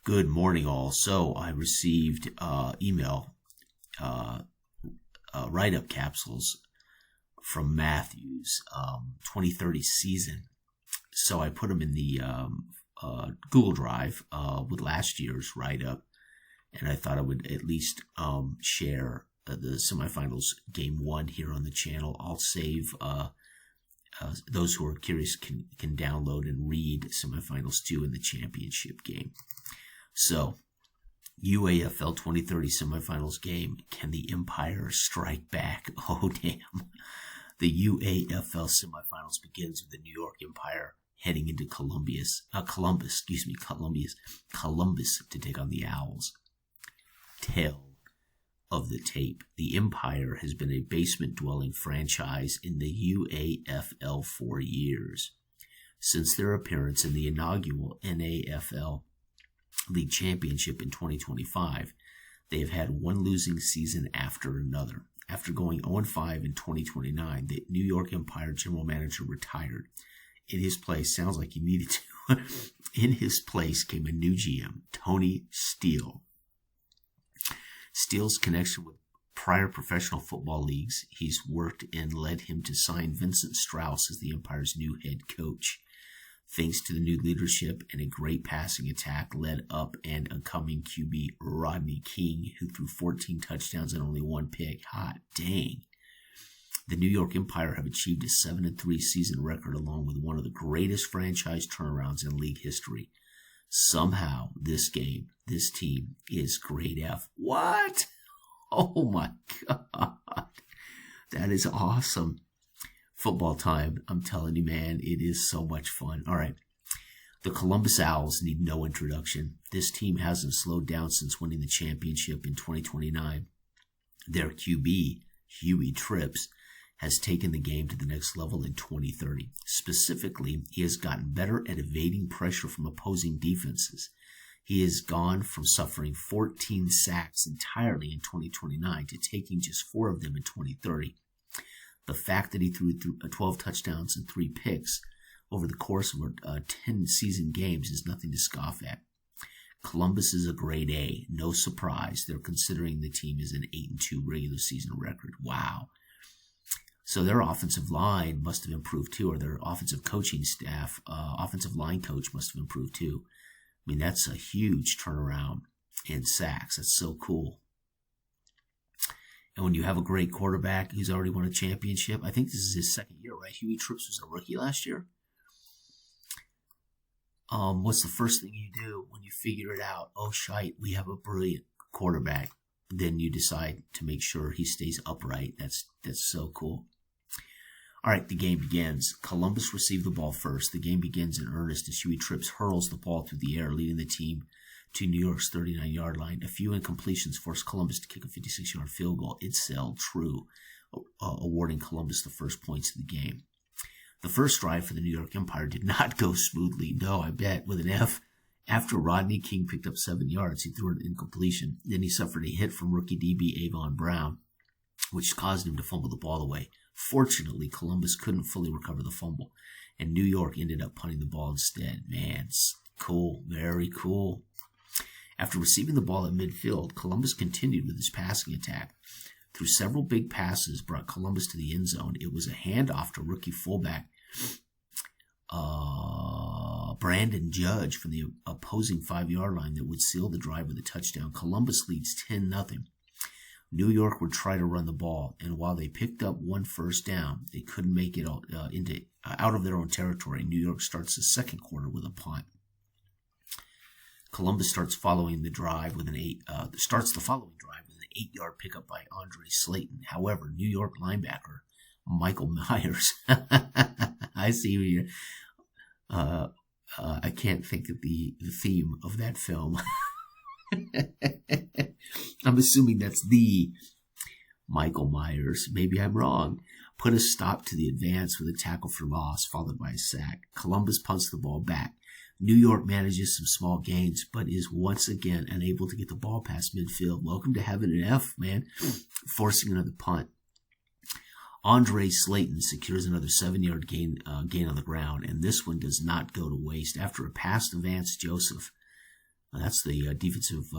Good morning, all. So I received email write-up capsules from Matthew's 2030 season. So I put them in the Google Drive with last year's write-up, and I thought I would at least share the semifinals game one here on the channel. I'll save those who are curious can download and read semifinals two in the championship game. So, UAFL 2030 semifinals game. Can the Empire strike back? Oh, damn. The UAFL semifinals begins with the New York Empire heading into Columbus to take on the Owls. Tale of the tape. The Empire has been a basement-dwelling franchise in the UAFL for years. Since their appearance in the inaugural NAFL League Championship in 2025, they have had one losing season after another. After going 0-5 in 2029, the New York Empire general manager retired. In his place, sounds like he needed to. In his place came a new GM, Tony Steele. Steele's connection with prior professional football leagues he's worked in led him to sign Vincent Strauss as the Empire's new head coach. Thanks to the new leadership and a great passing attack led up and a coming QB, Rodney King, who threw 14 touchdowns and only one pick. Hot dang. The New York Empire have achieved a 7-3 season record along with one of the greatest franchise turnarounds in league history. Somehow, this team is grade F. What? Oh my God. That is awesome. Football time, I'm telling you, man, it is so much fun. All right. The Columbus Owls need no introduction. This team hasn't slowed down since winning the championship in 2029. Their QB, Huey Trips, has taken the game to the next level in 2030. Specifically, he has gotten better at evading pressure from opposing defenses. He has gone from suffering 14 sacks entirely in 2029 to taking just 4 of them in 2030. The fact that he threw 12 touchdowns and 3 picks over the course of 10 season games is nothing to scoff at. Columbus is a grade A. No surprise. They're considering the team is an 8-2 regular season record. Wow. So their offensive line must have improved too, or their offensive coaching staff, offensive line coach must have improved too. I mean, that's a huge turnaround in sacks. That's so cool. And when you have a great quarterback who's already won a championship, I think this is his second year, right? Huey Trips was a rookie last year. What's the first thing you do when you figure it out? Oh, shite, we have a brilliant quarterback. Then you decide to make sure he stays upright. That's so cool. All right, the game begins. Columbus received the ball first. The game begins in earnest as Huey Trips hurls the ball through the air, leading the team to New York's 39-yard line. A few incompletions forced Columbus to kick a 56-yard field goal. It sailed true, awarding Columbus the first points of the game. The first drive for the New York Empire did not go smoothly. No, I bet, with an F. After Rodney King picked up 7 yards, he threw an incompletion. Then he suffered a hit from rookie DB Avon Brown, which caused him to fumble the ball away. Fortunately, Columbus couldn't fully recover the fumble, and New York ended up punting the ball instead. Man, it's cool. Very cool. After receiving the ball at midfield, Columbus continued with his passing attack. Through several big passes brought Columbus to the end zone. It was a handoff to rookie fullback Brandon Judge from the opposing 5-yard line that would seal the drive with a touchdown. Columbus leads 10-0. New York would try to run the ball, and while they picked up one first down, they couldn't make it out of their own territory. New York starts the second quarter with a punt. Columbus starts the following drive with an 8-yard pickup by Andre Slayton. However, New York linebacker Michael Myers, I see you. I can't think of the theme of that film. I'm assuming that's the Michael Myers. Maybe I'm wrong. Put a stop to the advance with a tackle for loss, followed by a sack. Columbus punts the ball back. New York manages some small gains, but is once again unable to get the ball past midfield. Welcome to having an F, man. Forcing another punt. Andre Slayton secures another 7-yard gain on the ground, and this one does not go to waste. After a pass to Vance Joseph, That's the defensive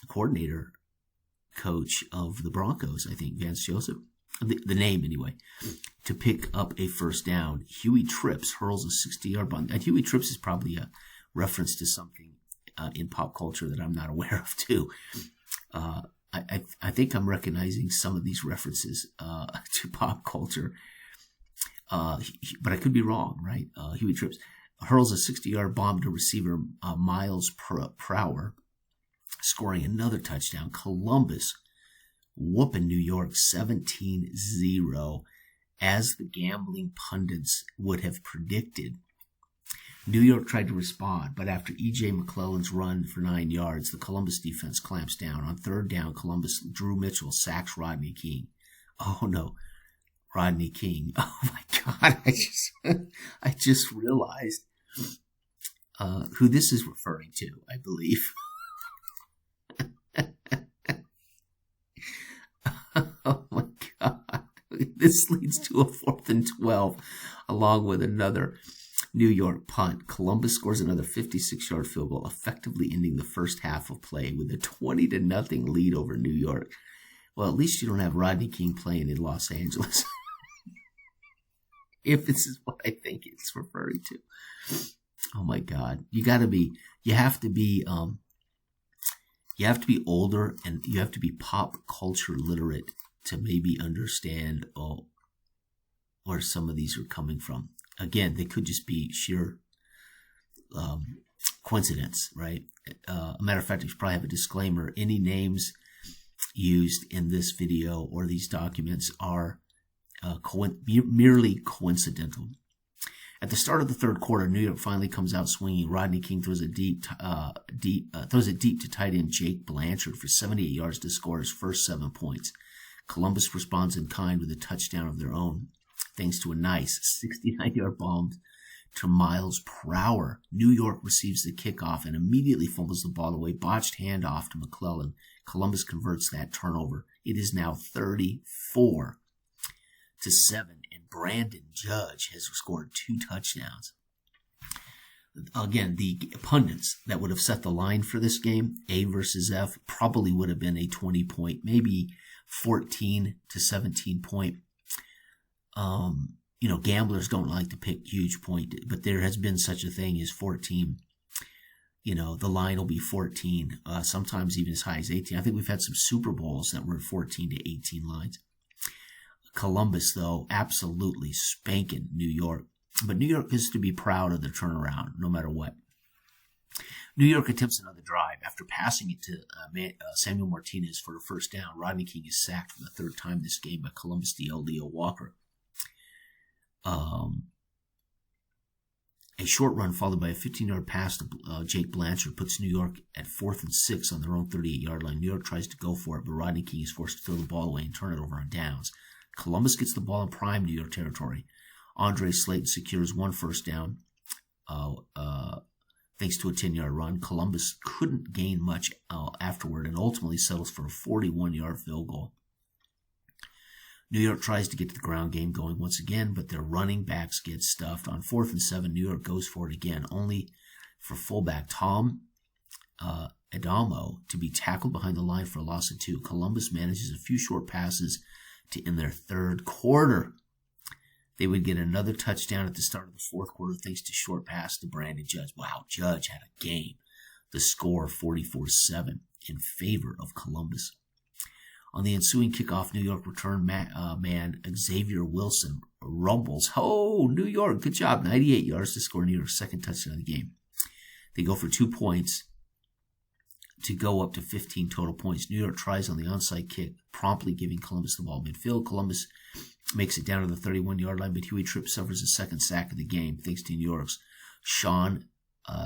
coordinator coach of the Broncos, I think, Vance Joseph. The name, anyway. To pick up a first down, Huey Trips hurls a 60-yard bomb. And Huey Trips is probably a reference to something in pop culture that I'm not aware of, too. I think I'm recognizing some of these references to pop culture. But I could be wrong, right? Huey Trips hurls a 60-yard bomb to receiver Miles Prower, scoring another touchdown. Columbus whooping New York 17-0, as the gambling pundits would have predicted. New York tried to respond, but after E.J. McClellan's run for 9 yards, the Columbus defense clamps down. On third down, Columbus, Drew Mitchell sacks Rodney King. Oh, no. Rodney King. Oh, my God. I just realized who this is referring to, I believe. Oh, my God. This leads to a 4th and 12, along with another New York punt. Columbus scores another 56-yard field goal, effectively ending the first half of play with a 20-0 lead over New York. Well, at least you don't have Rodney King playing in Los Angeles. If this is what I think it's referring to. Oh my God. You have to be older, and you have to be pop culture literate to maybe understand where some of these are coming from. Again, they could just be sheer coincidence, right? A matter of fact, I should probably have a disclaimer. Any names used in this video or these documents are merely coincidental. At the start of the third quarter, New York finally comes out swinging. Rodney King throws it deep to tight end Jake Blanchard for 78 yards to score his first 7 points. Columbus responds in kind with a touchdown of their own, thanks to a nice 69-yard bomb to Miles Prower. New York receives the kickoff and immediately fumbles the ball away. Botched handoff to McClellan. Columbus converts that turnover. It is now 34-7, and Brandon Judge has scored 2 touchdowns. Again, the pundits that would have set the line for this game, A versus F, probably would have been a 20-point, maybe 14 to 17 point. Gamblers don't like to pick huge point, but there has been such a thing as 14. The line will be 14, sometimes even as high as 18. I think we've had some Super Bowls that were 14 to 18 lines. Columbus, though, absolutely spanking New York. But New York is to be proud of the turnaround, no matter what. New York attempts another drive. After passing it to Samuel Martinez for a first down, Rodney King is sacked for the third time this game by Columbus DL Leo Walker. A short run followed by a 15-yard pass to Jake Blanchard puts New York at 4th and 6 on their own 38-yard line. New York tries to go for it, but Rodney King is forced to throw the ball away and turn it over on downs. Columbus gets the ball in prime New York territory. Andre Slayton secures 1 first down thanks to a 10-yard run. Columbus couldn't gain much afterward and ultimately settles for a 41-yard field goal. New York tries to get the ground game going once again, but their running backs get stuffed. On 4th and 7, New York goes for it again, only for fullback Tom Adamo to be tackled behind the line for a loss of 2. Columbus manages a few short passes to end their third quarter. They would get another touchdown at the start of the fourth quarter thanks to short pass to Brandon Judge. Wow, Judge had a game. The score 44-7 in favor of Columbus. On the ensuing kickoff, New York return man Xavier Wilson rumbles. Oh, New York, good job. 98 yards to score New York's second touchdown of the game. They go for 2 points to go up to 15 total points. New York tries on the onside kick, promptly giving Columbus the ball midfield. Columbus makes it down to the 31-yard line, but Huey Tripp suffers a second sack of the game thanks to New York's Sean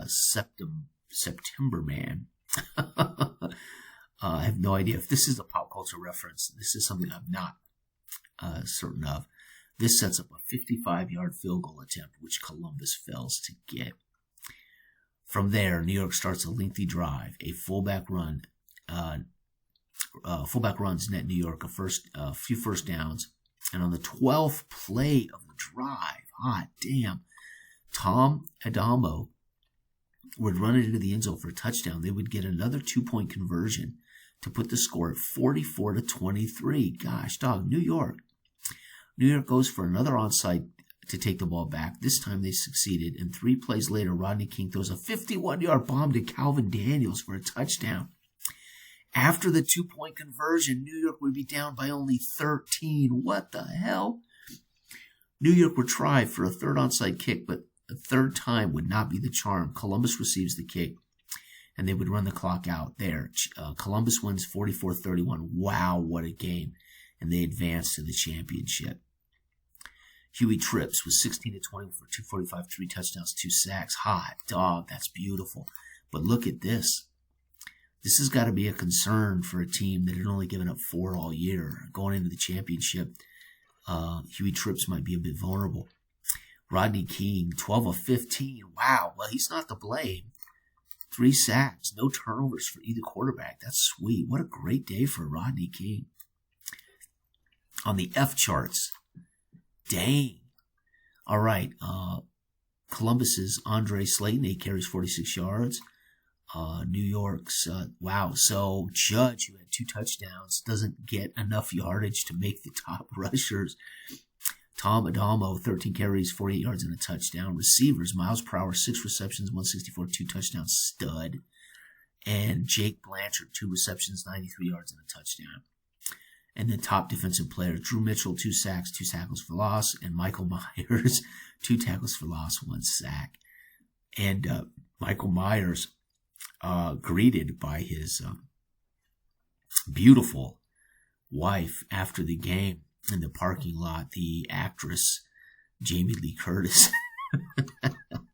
September Man. I have no idea if this is a pop culture reference. This is something I'm not certain of. This sets up a 55-yard field goal attempt, which Columbus fails to get. From there, New York starts a lengthy drive. A fullback runs net New York a few first downs. And on the 12th play of the drive, Tom Adamo would run it into the end zone for a touchdown, they would get another 2-point conversion to put the score at 44-23. Gosh, dog, New York. New York goes for another onside to take the ball back. This time they succeeded, and 3 plays later, Rodney King throws a 51-yard bomb to Calvin Daniels for a touchdown. After the 2-point conversion, New York would be down by only 13. What the hell? New York would try for a third onside kick, but a third time would not be the charm. Columbus receives the kick, and they would run the clock out there. Columbus wins 44-31. Wow, what a game. And they advance to the championship. Huey Trips was 16-20 for 245, 3 touchdowns, 2 sacks. Hot dog, that's beautiful. But look at this. This has got to be a concern for a team that had only given up 4 all year. Going into the championship, Huey Trips might be a bit vulnerable. Rodney King, 12 of 15. Wow, well, he's not to blame. 3 sacks, no turnovers for either quarterback. That's sweet. What a great day for Rodney King. On the F charts, dang. All right, Columbus's Andre Slayton, 8 carries, 46 yards. New York's, wow. So Judge, who had 2 touchdowns, doesn't get enough yardage to make the top rushers. Tom Adamo, 13 carries, 48 yards and a touchdown. Receivers, Miles Prower, 6 receptions, 164, 2 touchdowns, stud. And Jake Blanchard, 2 receptions, 93 yards and a touchdown. And the top defensive player, Drew Mitchell, 2 sacks, 2 tackles for loss. And Michael Myers, 2 tackles for loss, 1 sack. And Michael Myers, greeted by his beautiful wife after the game in the parking lot, the actress Jamie Lee Curtis.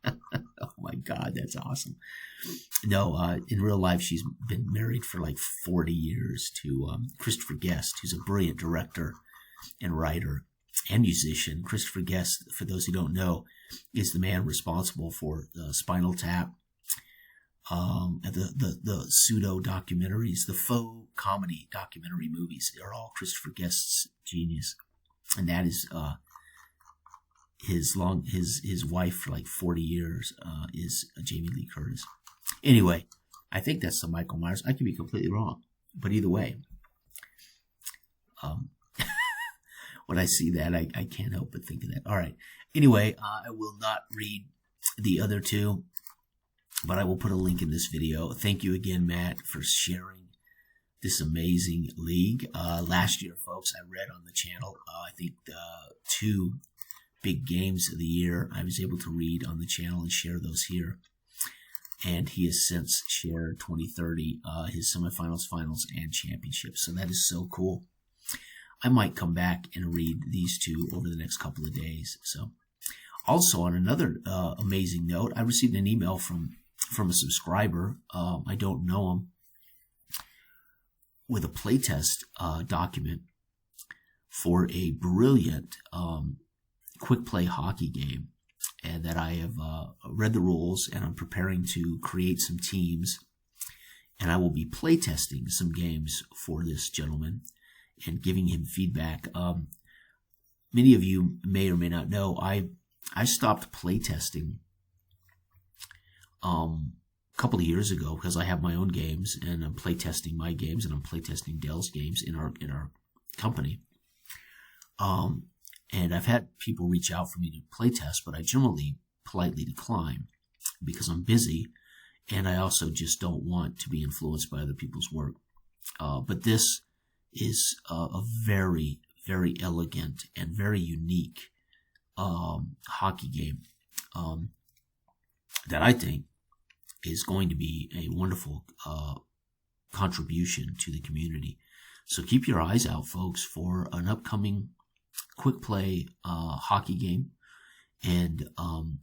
Oh my God, that's awesome. No, in real life, she's been married for like 40 years to Christopher Guest, who's a brilliant director and writer and musician. Christopher Guest, for those who don't know, is the man responsible for Spinal Tap, the pseudo documentaries, the faux comedy documentary movies. They're all Christopher Guest's genius, and that is his wife for like 40 years is Jamie Lee Curtis. Anyway, I think that's the Michael Myers. I could be completely wrong, but either way, when I see that, I can't help but think of that. All right. Anyway, I will not read the other 2. But I will put a link in this video. Thank you again, Matt, for sharing this amazing league. Last year, folks, I read on the channel, I think 2 big games of the year I was able to read on the channel and share those here. And he has since shared 2030, his semifinals, finals, and championships. So that is so cool. I might come back and read these 2 over the next couple of days. So, also on another amazing note, I received an email from a subscriber, I don't know him, with a playtest document for a brilliant quick play hockey game, and that I have read the rules, and I'm preparing to create some teams, and I will be playtesting some games for this gentleman and giving him feedback. Many of you may or may not know, I stopped playtesting a couple of years ago because I have my own games and I'm playtesting my games and I'm playtesting Dell's games in our company. And I've had people reach out for me to playtest, but I generally politely decline because I'm busy and I also just don't want to be influenced by other people's work. But this is a very, very elegant and very unique hockey game that I think is going to be a wonderful contribution to the community. So keep your eyes out, folks, for an upcoming quick play hockey game. And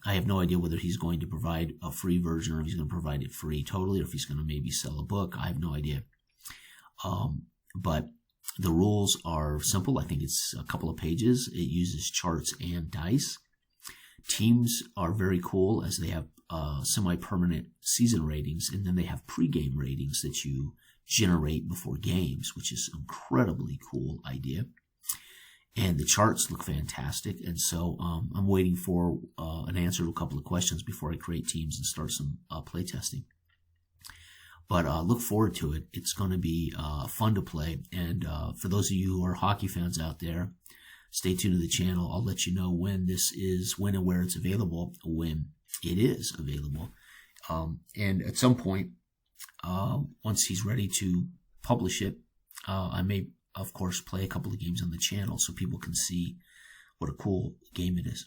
I have no idea whether he's going to provide a free version or if he's going to provide it free totally, or if he's going to maybe sell a book. I have no idea. But the rules are simple. I think it's a couple of pages. It uses charts and dice. Teams are very cool as they have semi-permanent season ratings, and then they have pregame ratings that you generate before games, which is an incredibly cool idea. and the charts look fantastic. And so I'm waiting for an answer to a couple of questions before I create teams and start some play testing. But look forward to it. It's going to be fun to play. And for those of you who are hockey fans out there, stay tuned to the channel. I'll let you know when and where it's available, when it is available. And at some point, once he's ready to publish it, I may, of course, play a couple of games on the channel so people can see what a cool game it is.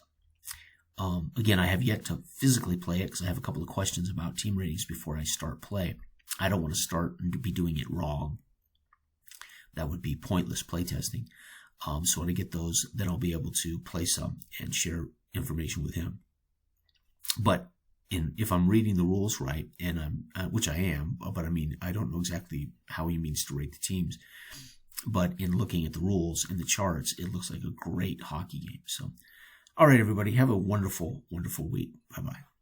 Again, I have yet to physically play it because I have a couple of questions about team ratings before I start play. I don't want to start and be doing it wrong. That would be pointless playtesting. So when I get those, then I'll be able to play some and share information with him. But if I'm reading the rules right, and which I am, but I mean, I don't know exactly how he means to rate the teams. But in looking at the rules and the charts, it looks like a great hockey game. So, all right, everybody, have a wonderful, wonderful week. Bye-bye.